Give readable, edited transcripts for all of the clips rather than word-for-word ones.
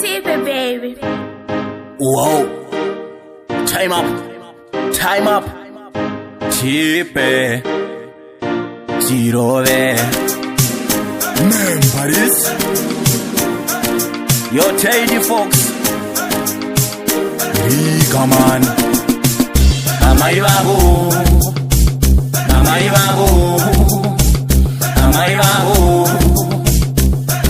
tipe, baby. Whoa. Time up. Time up. Tipe. Tirove. Members. Yo, Teddy Fox. Rigarman. Amaibago. Amaibago. Amaibago.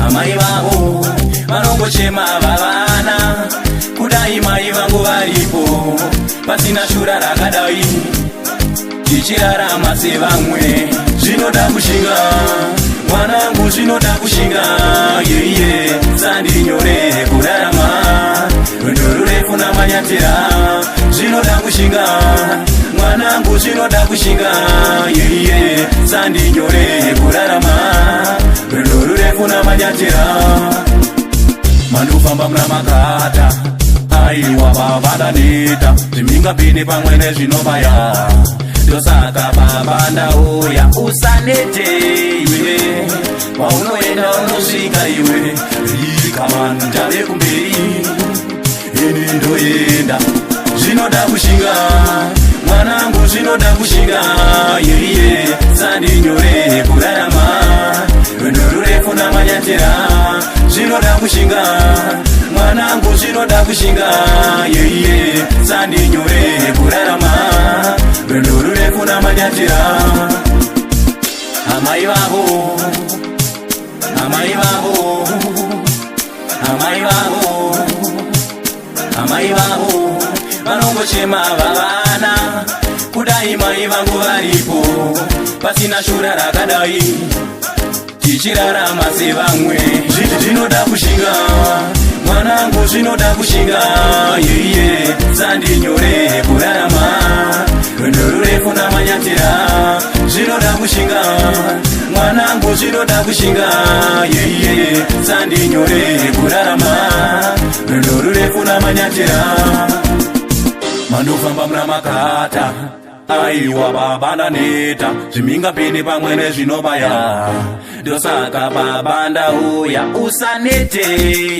Amaibago. Manongo chema babana. Kudai mai vangu varipo. Pasina shura rakadai. Tichirara mase vamwe. Zvinodakushinga. Mwanangu zvinodakushinga. Yeah, sandi nyore kurarama. Ndoro refu na manyatira. Zvinodakushinga. Mwanangu zvinodakushinga. Yeah, sandi nyore kurarama. Ndoro refu na manyatira. Manufamba mna makata. Aiwa baba nita. Ziminga pini pamwene zvinobaya. Dosaka baba ndauya usanete iwe. Paunoenda unosvika iwe. Rigarman njale kumberi. Ini ndoenda. Zvinodakushinga. Mwanangu zvinodakushinga. Yeah, sandi nyore kurarama. Ndoro refu na manyatira. Zvinodakushinga. Mwanangu zvinodakushinga. Yeah, sandi nyore kurarama. Ndoro refu na manyatira. Amai vavo. Amai vavo. Amai vavo. Amai vavo. Vanongo chema vavana. Kudai mai vangu varipo. Pasina shura rakadai. Tichirarama sevamwe. Zvinodakushinga. Mwanangu zvinodakushinga. Yeah, sandi nyore kurarama. Ndoro refu na manyatira. Zvinodakushinga. Mwanangu zvinodakushinga. Yeah, sandi nyore kurarama. Ndoro refu na manyatira. Manufamba mna makata. Aiwa baba ndaneta. Zviminga pini pamwene zvinobaya. Dosaka baba ndauya usanete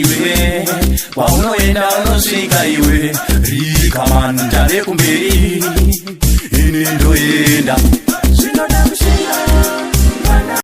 iwe. Paunoenda unosvika iwe. Rigarman njale kumberi. Ini ndoenda.